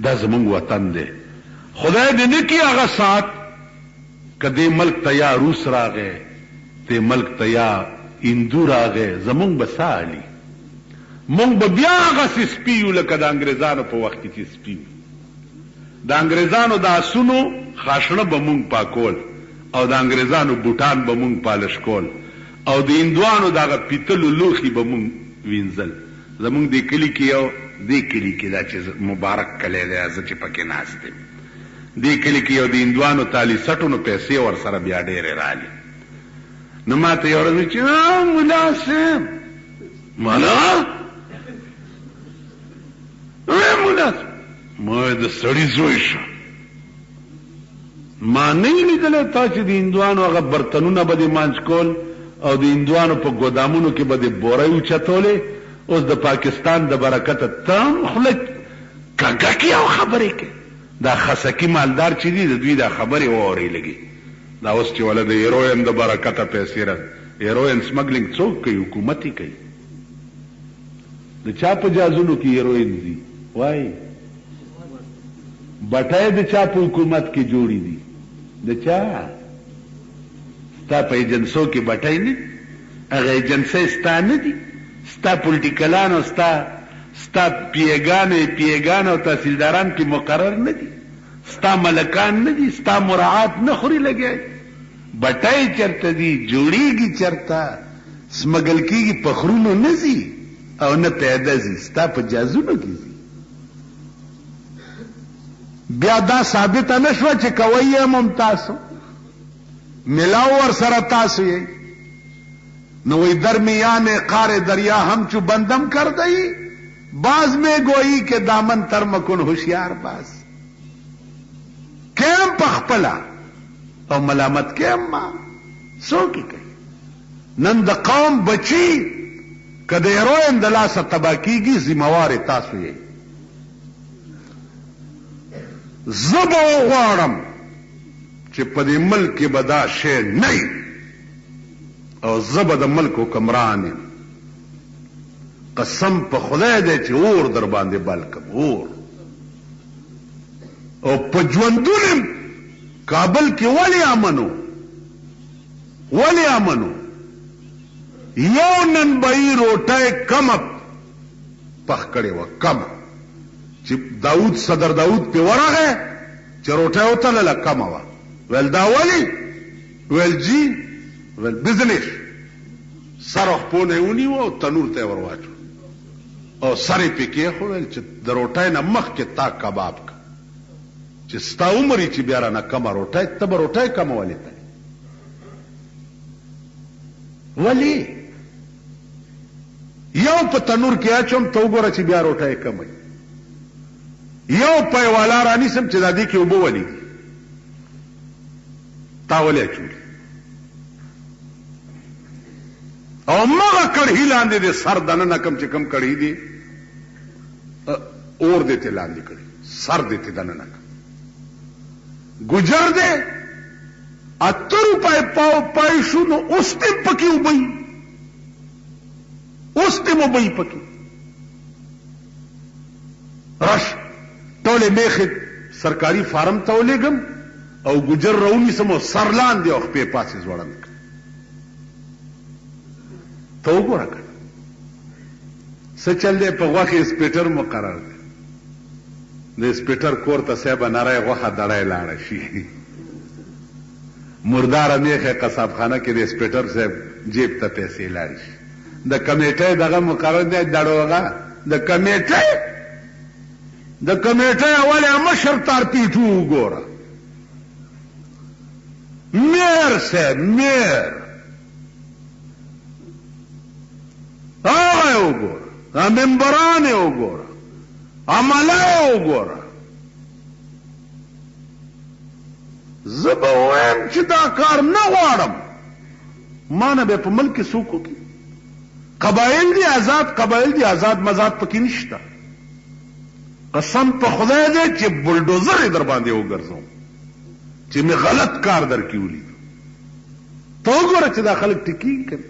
دا زمونږ وطن دی خدای دې نه کړي هغه سات که دې ملک ته یا روس راغی دې ملک ته یا هندو راغی زمونږ به څه حالي مونږ به بیا هغسې سپي یو لکه د انګریزانو په وخت کې چې سپي د انګریزانو د آسونو خاشنه به مونږ پاکول او د انګریزانو بوټان به مونږ پالش کول او د هندوانو دغه پیتلو لوښي به مونږ وینځل زمونږ دې کلي کې یو دې کلي کې دا چې مبارک کلی دی زه چې پکې ناست یم دې کلي کې یو د هندوانو تالي سټو نو پیسې ورسره بیا ډېرې رالي نو ما ته یو ورځ چې ملا صاحب ملا ملا ما د سړي زوی شه ما نه لیدلی تا چې د هندوانو هغه برتنونه به دې مانځ کول او د هندوانو په ګودامونو کې به دې بورۍ اوچتولې. اوس د پاکستان د برکته ته هم خوله کږه کړې او خبرې کوې. دا خسکي مالدار چې دي د دوی دا خبرې واورئ لګي. دا اوس چې ولا د هیروین د برکته پیسې راځي. هیروین سمګلینګ څوک کوي؟ حکومت یې کوي. د چا په جازونو کې هیروین دي؟ وایي بټای د چا په حکومت کې جوړې دي؟ د چا؟ ستا په ایجنسو کې بټای نه دي؟ هغه ایجنسۍ ستا نه دي؟ ستا پولیټیکلان او ستا پیګان او تحصیلداران کې مقرر نه دي؟ ستا ملکان نه دي؟ ستا مراعات نه خوري لګیا؟ بټای چرته دي؟ جوړیږي چرته؟ سمګل کېږي په خرونو نه ځي او نه پیدا ځي، ستا په جازونو کې ځي. بیا دا ثابته نه شوه چې کوئ یې هم تاسو ملاو ور سره تاسو یې. نو وی درمیان قار دریا ہم چو بندم کر دئی، باز میں گوئی کے دامن تر مکن ہوشیار باز. کیم پخپلا او ملامت کیم ماں سو کی کئی نند قوم بچی کدیرو اندلا سا تبا کی گی ذموار تاسو یې. زبو غواړم چې په دې ملک کې به دا شی نه او زبه د ملک حکمران یم. قسم په خدای دی چې اور در باندې بل کم اور. او په ژوندون کابل کې ولې امنو یو نن بهی روټۍ کمه پخ کړې وه، کمه چې صدر داود پې ورغی چې روټۍ وتلله کمه وه. ویل دا ولې؟ ویل جی ویل بزنس سر خپو نه ونیو او تنور ته ور واچو او سر یې پې کېښودل چې د روټۍ نه مخکې تا کباب که چې ستا عمر یې چې بیا رانه کمه روټۍ، ته به روټۍ کمه ولې تلې؟ ولې؟ یو په تنور کې اچوم ته وګوره چې بیا روټۍ کمه وي. یو پی والا رانیسم چې دا دې کې اوبه ولیږي، تا ولې اچولي؟ او مغه کړهی لاندې دې سر دننه کم چې کم کړهی دي اور دې ته لاندې کړي، سر دې ته دننه ګجر دې اتر روپۍ پاو پای شو نو اوس دې پکې وبئی، اوس دې وبئی پکې رش ټولې میخې سرکاري فارم ته ولېږم او ګجر راونیسم او سر لاندې او خپې پاسې ځوړند کړم. ته وګوره که څه چل دی په غوښې سپیټر مقرر دی. د سپیټر کور ته صاحبه نری غوښه دړی لاړه شي، مرداره میخې قصابخانه کې د سپیټر صاحب جیب ته پیسې لاړې شي. د کمیټۍ دغه مقرر دی دړوغه د کمیټۍ اولې مشر تارپیټو وګوره، میر صاحب میر هغه وګوره، ممبران یې وګوره، عمله یې وګوره. زه به وایم چې دا کار نه غواړم. ما نه به په ملک کې څوک وکړي؟ قبایل دي آزاد مزاد پکې نشته. قسم په خدای دی چې بلډوزر یې در باندې وګرځوم چې مې غلط کار در کې ولید. ته وګوره چې دا خلک ټیکینګ کوي.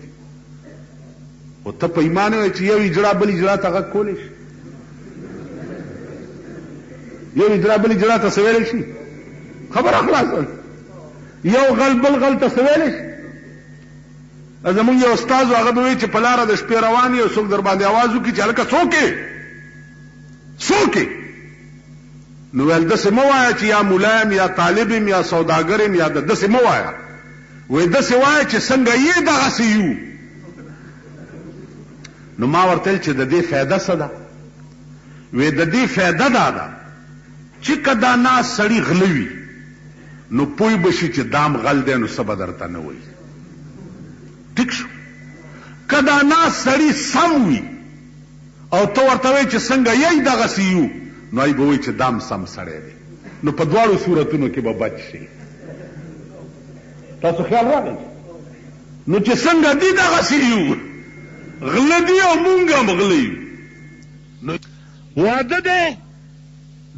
او ته په ایمان وایې چې یو اجرا بل اجرا ته غږ کولی شي؟ یو اجرا بل اجرا ته څه ویلی شي؟ خبره خلاصه. یو غل بل غل ته څه ویلی شي؟ زمونږ یو استاد و هغه به وایي چې په لاره د شپې روان یې او څوک در باندې آواز وکړي چې هلکه څوک یې؟ نو ویل داسې مه وایه چې یا ملا یم یا طالب یم یا سوداګر یم یا داسې مه وایه، وایي داسې وایه چې څنګه یې دغسې یو. نو ما ورته ویل چې د دې فایده څه ده؟ وی د دې فایده دا ده چې که دا ناست سړي غله وي نو پوی به شي چې دام غل دی نو څه به درته نه وایي. ټیک شو. که دا ناست سړي سم وي او ته ورته وایې چې څنګه یی دغسې یو، نو ای به وایي چې دام سم سړی دی. نو په دواړو صورتونو کې به بچ شي. تاسو خیال راغی نو چې څنګه دي دغسې یو غله دي او مونږ هم غله یو. واده دی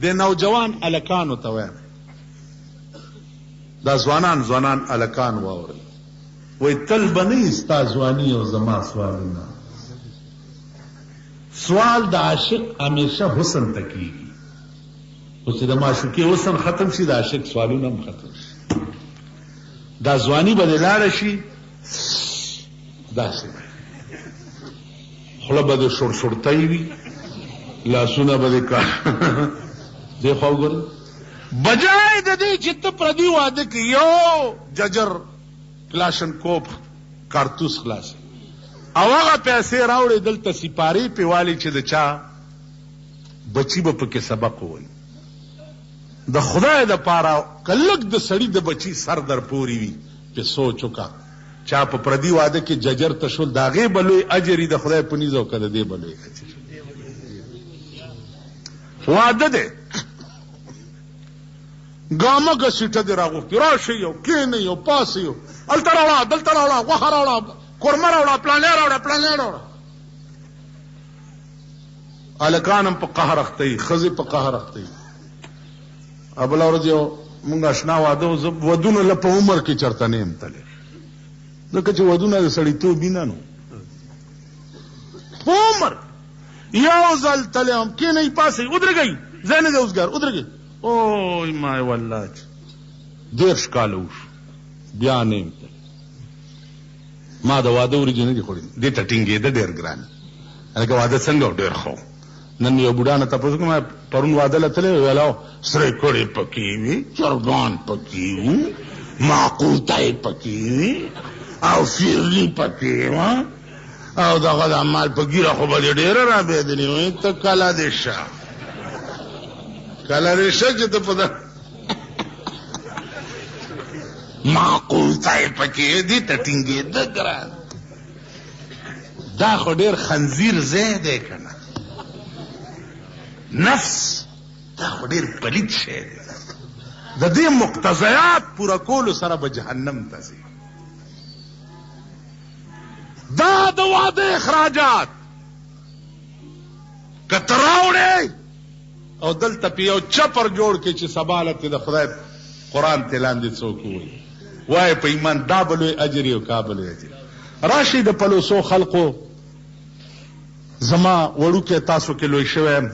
د نوجوان الکانو ته وایم دا ځوانان الکان واورئ وایي تل به نه یي ستا ځواني او زما سوالونه. سوال د عاشق همیشه حسن ته کېږي خو چې د معشوقې حسن ختم شي د عاشق سوالونه هم ختم شي. دا ځواني به دې لاړه شي داسې خوله به دې شړشړتۍ وي لاسونه به دې کار دې خوا وګورئ بجای د دې چې ته پردي واده کې یو ججر کلاشنکوف کارتوس خلاص او هغه پیسې راوړې دلته سپارې پیوالې چې د چا بچي به پکې سبق ووایي. د خدای د پاره که لږ د سړي د بچي سر در پورې وي پې سوچ وکړه چا په پردي واده کې ججر ته شول د هغې به لوی اجر وي د خدای په نیز او که د دې به لوی اجر. واده دی ګامه ګسیټه دې راغوښتي راشئ او کښېنئ او پاسئ او هلته راوړه دلته راوړه غوښه راوړه قورمه راوړه پلانې راوړه هلکان هم په قهر اخته یي ښځې په قهر اخته یي. بله ورځ یو مونږ اشنا واده و زه ودونه له په عمر کې چېرته نه یم تللی ځکه چې ودونه د سړیتوب وینه نو په عمر یو ځل تللی هم کښېنئ پاسئ ودرېږئ ځای نه دی اوسګار ودرېږئ اوی مای والله 10 کاله وشو بیا نه یم تللی. ما د واده وریجې نه دي خوړې دې ته ټینګېده ډېر ګران هلکه واده څنګه و ډېر ښه نن یو بوډا نه تپوس کوم پرون واده له تللی ویلاو سرې کړې پکې وي چرګان پکې وو معقوطی پکې وي او فیرلي پکې وه او دغه د مال په ګیره خو به دې ډېره رابېدلې وایي ته کله دې شه چې ته په معقوطی پکې دې ته ټینګېده ګران. دا خو ډېر خنزیر ځای دی که نه نفس دا خو ډېر پلید شی دی د دې مقتضیات پوره کولو سره به جهنم ته ځي. دا د واده اخراجات که ته راوړې او دلته پې یو چپر جوړ کړې چې سبا له د خدای قرآن ته لاندې څوک ووایي وایي په ایمان دا به لوی اجر یي او کا به لوی اجر. راشئ د پلوسو خلقو زما وړوکی تاسو کې لوی شوی یم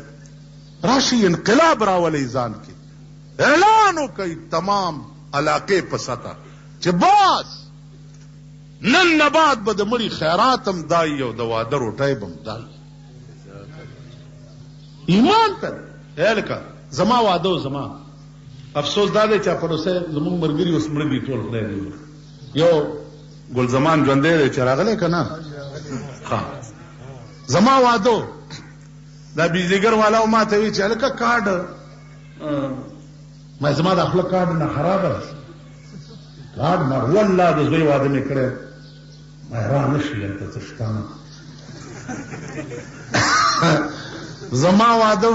راشئ انقلاب راولئ ځان کې اعلان وکئ تمام علاقې په سطح چې بس نن نه بعد به د مړي خیرات هم دایي او د واده روټۍ به هم دایي. ایمان ته هلکه زما واده و زما افسوس دا دی چې پروسه زمونږ ملګري اوس مړه دي ټول خدای دې یو ګل زمان ژوندی دی چې راغلی که نه زما واده دا بیزیګر والا ما ته وی چې هلکه کارډ ما زما د خوله کارډ نه خرابه کارډ نه والله د زوی واده مې کړی ما حیران نه شي هلته څه شته نه زما واده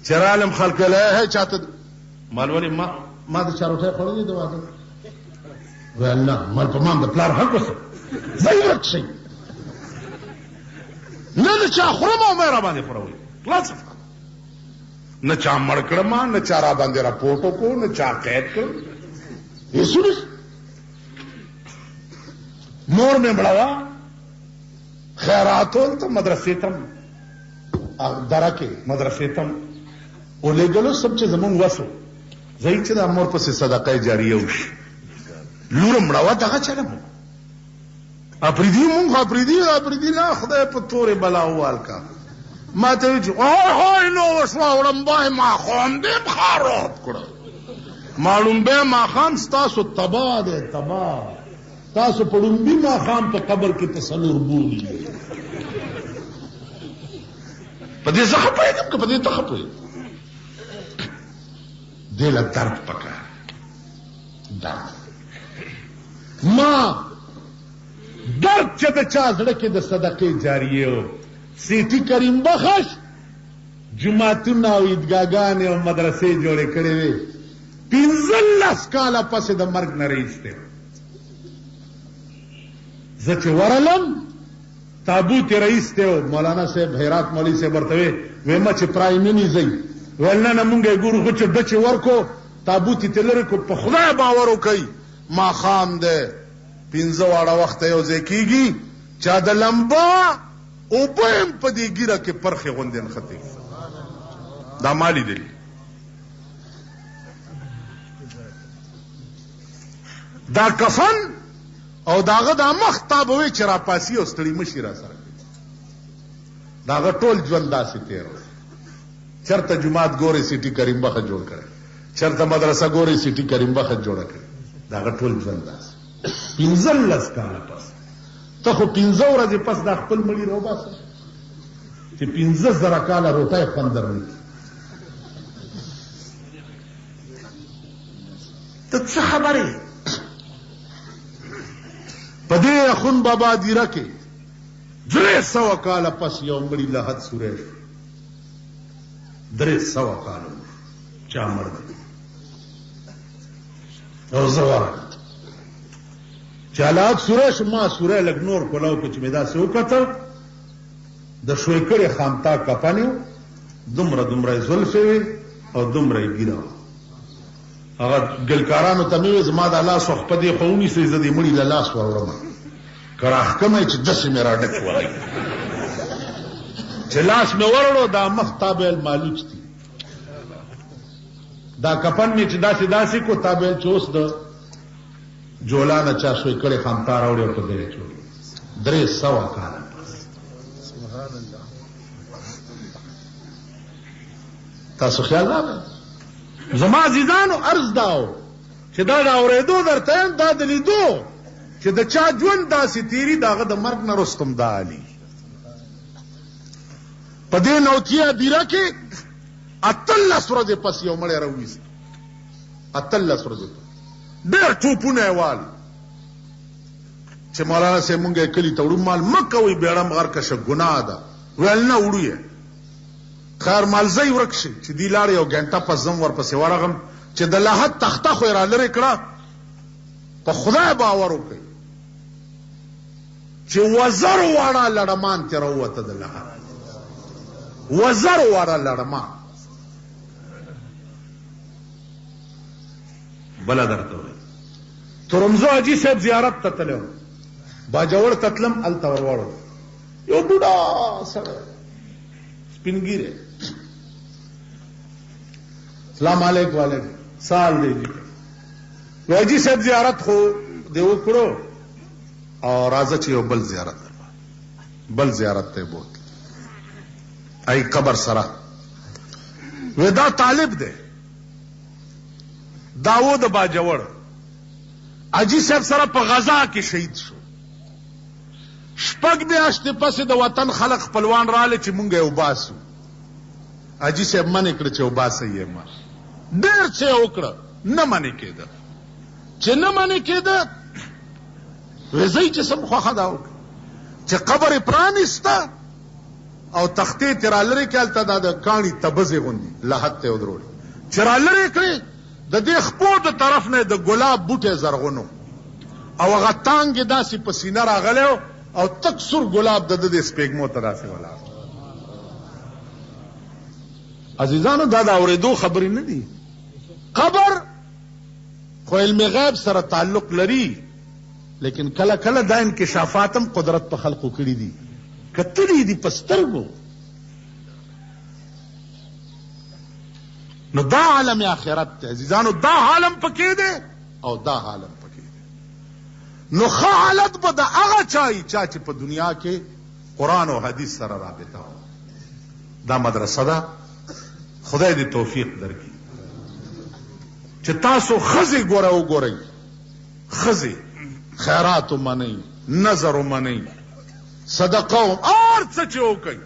چې رالم خلک ویل چاته مال ولې ما د چا روټۍ خوړلې د واده ویل نه مال په ما د پلار حق وسه ځئ ورک شئ نه د چا خورم او مې را باندې خوروئ خلاص نه چا مړ کړم نه چا را باندې راپورټ وکړو نه چا قید کړ هېڅ مور مې مړه وه خیرات ولته مدرسې ته دره کې مدرسې ته ولېږلو سب چې زمونږ وسو ځئ چې د مور پسې صدقه جاریه وشي لور مړه وه دغه چله مو اپریدي مونږ اپریدي نه خدای په تورې بلا ووال کا ما ته وایي چې هوی نو وشوه وړمبی ماښام دې خراب کړه معلومبی ماښام ستاسو تباه دی تباه تاسو په ړومبي ماښام په قبر کې په څلور بولي په دې زه ښه پوهېږم که په دې ته ښه پوهېږم دې له درد پکار درد ما درد چې د چا زړه کې د صدقې جاریې و سیټي کریم بخش جوماتونه او عیدګاګانې او مدرسې جوړې کړې وې 15 کاله پسې د مرګ نه رایستی زه چې ورلم تابوت یې رایستی و مولانا صاحب هرات مولوي صاحب ورته وی ما چې پرایمني ځئ ویل نه نه مونږ یې ګورو خو چې ډچې ورکو تابوت یې ترې لرې کړو په خدای باور وکئ ماښام دی 15 واړه وخته یو ځای کېږي چا د لمبا اوبه هم په دې ګیره کې پرخې غوندې نښتې دا ما لیدلي دا کفن او داغه دا مخ تا به وی چې راپاسي او ستړي مشي را سره داغه ټول ژوند داسې تېر چرته جماعت ګورې سیټي کریم بخت جوړ کړی چرته مدرسه ګورې سیټي کریم بخت جوړه کړی داغه ټول ژوند داسې 15 کاله پس ته خو 15 ورځې پس دا خپل مړي راوباسه چې 15,000 کاله روټۍ خوند درنکړي ته څه خبرې په دې اخون بابا دیره کې 300 کاله پس یو مړي لحد سوری شو 300 کاله چا مړ دی او زه ورغلم چې حالات سوری شو ما سوری لږ نور کولاو که چې مې داسې وکتل د شوی کړې خامتا کفن یو دومره دومره یې زلفې وې او دومره یې ږیره وه هغه ګلکارانو ته مې وې زما دا لاس وخت په دې خو ونیسئ زه دې مړي له لاس وروړم که راښکمی چې داسې مې را ډک وهئ چې لاس مې وروړو دا مخ تا به مالوچ دي دا کفن مې چې داسې داسې کو تا به چې اوس د جولانه چا شوی کړې خامتا راوړې او په دې چوړې 300 کاله تاسو خیال راغی زما عزیزانو عرض داو چې دا د اورېدو درته یم دا د لیدو چې د چا ژوند داسې تېري د هغه د مرګ نه رستم دا علي په دې نوتیه دیره کې 18 ورځې پس یو مړی راوویست 18 ورځې ډېر ټوپونه یې وال چې مولانا صاحب مونږ یې کلي ته وړو مال مه کوئ بیړه مغر کشه ګناه ده ویل نه وړو یې خیر مالزی ورک شي چې دی لاړې یو ګنټه پس زم ورپسې ورغم چې د لحد تخته خو یې را لرې کړه په خدای باور وکړئ چې 1000 واړه لړمان ترې راووته د لحد 1000 واړه لړمان بله درته وایي ترمزو حاجي صاحب زیارت ته تللی وم باجوړ ته تلم هلته ور وړو یو بوډا سړی سپین ږیری سلام علیکم وعلیکم سال دی جی حاجي صاحب زیارت خو دې وکړو او راځه چې یو بل زیارت ته بوت ای قبر سره ودا طالب دی داود باجوړ حاجي صاحب سره په غزا کې شهید شو شپږ میاشتې پسې د وطن خلق خپلوان راله چې مونږ یې وباسو حاجي صاحب منې کړه چې وباسئ یې ما ډېر څه یې وکړه نه منې کېده چې نه منې کېده وی ځئ چې سم خوښه دا وکړه چې قبر یې پرانیسته او تختې ترې رالرې کړې هلته دا د کاڼي تبزې غوندې لحد ته یې ودرولې چې رالرې کړې د دې خپو د طرف نه د ګلاب بوټی زرغونو او هغه تانګ یې داسې په سینه راغلی او تک سور ګلاب د دې سپېږمو ته داسې ولاړ عزیزانو دا د اورېدو خبرې نه دي قبر خو علم غیب سره تعلق لري لیکن کله کله دا انکشافات هم قدرت په خلقو کړي دي کتلي دي په سترګو نو دا عالم آخرت دی عزیزانو دا عالم پکې دی او دا عالم پکې دی نو ښه حالت به د هغه چای چا چې په دنیا کې قرآن او حدیث سره رابطه و دا مدرسه ده خدای دې توفیق درکړي چې تاسو ښځې وګورئ ښځې خیرات ومنئ نظر ومنئ صدقه هر څه چې وکئ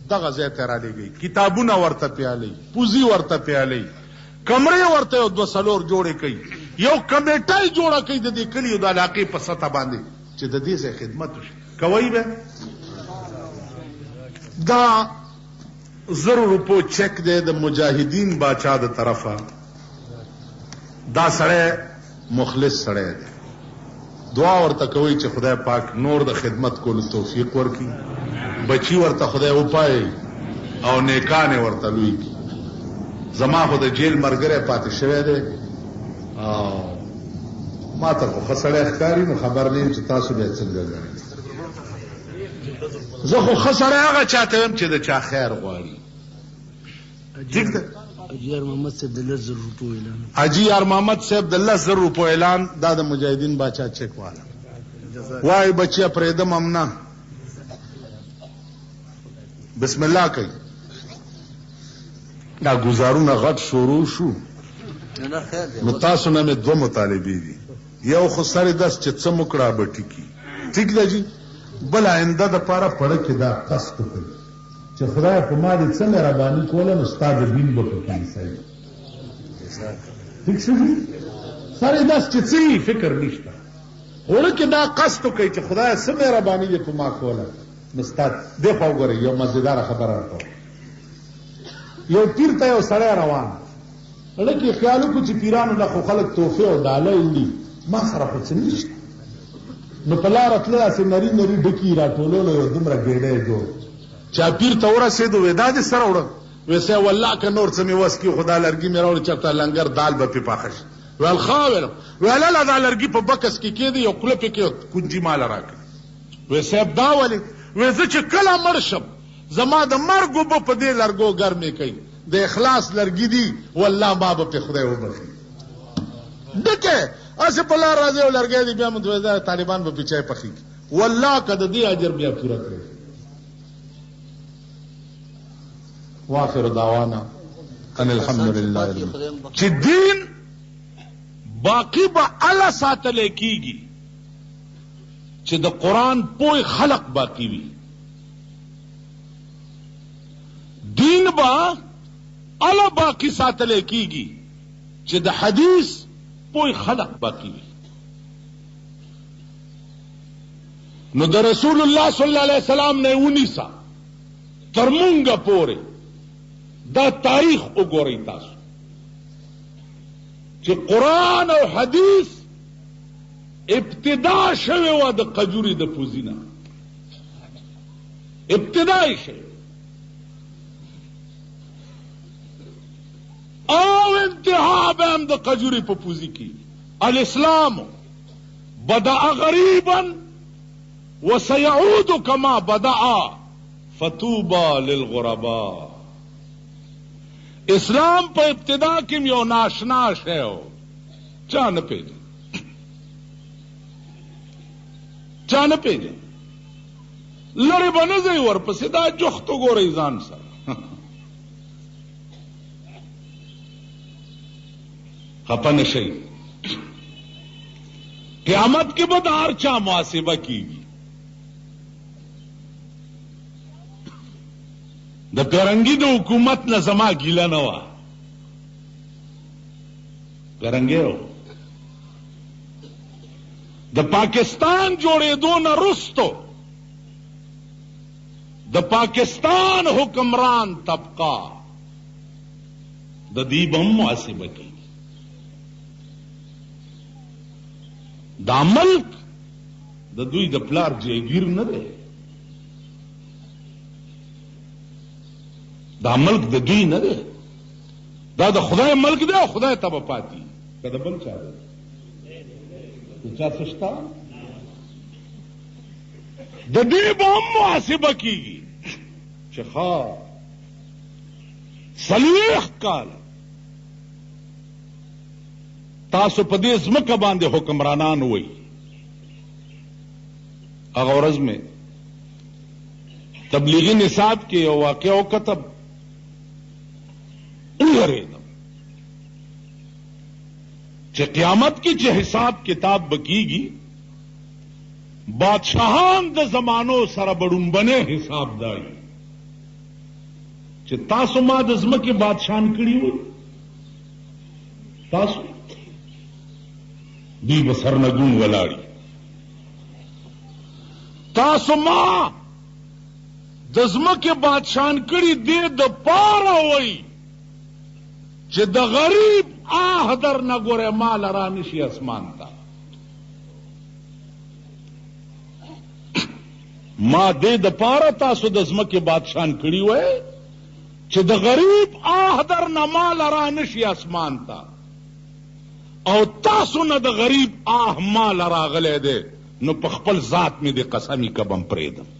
دغه ځای ته رالیږئ کتابونه ورته پیالئ پوزي ورته پیالئ کمرې ورته یو 2-3 جوړې کئ یو کمیټه یې جوړه کئ د دې کلي د علاقې په سطح باندې چې د دې ځای خدمت وشي کوئ به دا 1000 روپو چک دی د مجاهدین باچا د طرفه دا سړی مخلص سړی دی. دعا ورته کوي چې خدای پاک نور د خدمت کولو توفیق ورکړي، بچی ورته خدای وپایي او نیکانې ورته لوی کړي. زما خو د جیل ملګری پاتې شوی دی او ما ته خو ښه سړی ښکاري، نو خبر نه یم چې تاسو بیا څنګه ګڼئ. زه خو ښه سړی هغه چاته یم چې د چا خیر غواړي. ٹھیک ده. حاجی یار محمد صاحب د 10,000 روپو اعلان. حاجی یار محمد صاحب د 10,000 روپو اعلان، دا د مجاهدین باچا چیک والا. وای بچیا پرېدم امنا بسم الله کوي. دا گزارونه غټ شروع شو. نو تاسو نه مې 2 مطالبې دي. یو خو سره داس چې څه مکړه به ټیکی. ٹھیک ده جی. بل آینده د پاره پړه کې دا قصد کوي چې خدای په ما دې څه مهرباني کوله نو ستا د دین به پکې صحیح. ٹھیک شو جی. سره داس چې څه فکر نشته، وړه کې دا قصد کوي چې خدای څه مهرباني دې په ما کوله نو ستا دې خو وګورئ. یو مزیدار خبره راکوم. یو پیر ته یو سړی روان، لکه خیال وکړو چې پیرانو له خو خلک تحفې او ډالۍ وړي، ما سره خو څه نشته. نو په لاره تله داسې نري نري ډکي راټولولو، یو دومره ګېډی جوړ. چا پیر ته ورسېدو، وې دا دې سره وړه؟ وې صاحب والله که نور څه مې وس کړي خو دا لرګي مې راوړي چېرته لنګر دال به پې پاخه شي. ویل ښه ویلم. ویل هله دا لرګي په بکس کې کېدی، یو خوله پې کې کنجي ماله راکړي. وې صاحب دا ولې؟ وې زه چې کله مړ شم زما د مرګ اوبه په دې لرګو ګرمې کوي، د اخلاص لرګي دي، والله ما به پې خدای وبخي. ډکه اسې په لار راځي او لرګی دی، بیا مو طالبان به پې چای پخي کړي. والله که د دې اجر بیا پوره کړی. واخر دعوانا ان الحمدلله. چې دین باقی به الله ساتل کیږي چې د قرآن پوه خلق باقی وي. دین به الله باقی ساتل کیږي چې د حدیث پوه خلق باقی وي. نو د رسول الله صلی الله علیه وسلم نه ونیسا تر مونږه پورې دا تاریخ وګورئ تاسو چې قرآن او حدیث ابتدا شوی و د قجوري د پوزینه. ابتدا یې شوی او انتها به هم د قجوري په پوزي کې. الاسلام بدأ غریبا وسيعود كما بدأ فتوبى للغرباء. اسلام په ابتدا کې یو ناشنا شی و، چا نه پیژني، چا نه پیژني. لرې به نه ځئ ورپسې، دا جخت وګورئ ځان سره. خپه نه شئ، قیامت کې به د هر چا محاسبه کیږي. د پیرنګي د حکومت نه زما ګیله نه وه. پیرنګي و د پاکستان جوړېدو نه رستو د پاکستان حکمران طبقه د دې به هم محاسبه کوي. دا ملک د دوی د پلار جایگیر نه دی، دا ملک د دوی نه دی، دا د خدای ملک دی او خدای ته به پاتې که د بل چا دی. د چا څه شته؟ د دې به هم محاسبه کیږي چې ښه 40 کاله تاسو په دې ځمکه باندې حکمرانان وئ. هغه ورځ مې تبلیغي نصاب کې یو واقعه وکتب، ویریدم چې قیامت کې چې حساب کتاب بکیږي، بادشاہان د زمانو سره بډومبنه حساب دای چې تاسو ما د ځمکې بادشاہان کړي وو، تاسو دی به سرنګون ولاړی، تاسو ما د ځمکې بادشاہان کړي دې د پاره وای چې د غریب آه در نه ګوره مال را نشي اسمان ته. ما دې د پاره تاسو د ځمکې بادشاهان کړي وای چې د غریب آه در نه مال را نشي اسمان ته، او تاسو نه د غریب آه مال راغلی دی، نو په خپل ذات مې د قسمی کبم پرېږدم.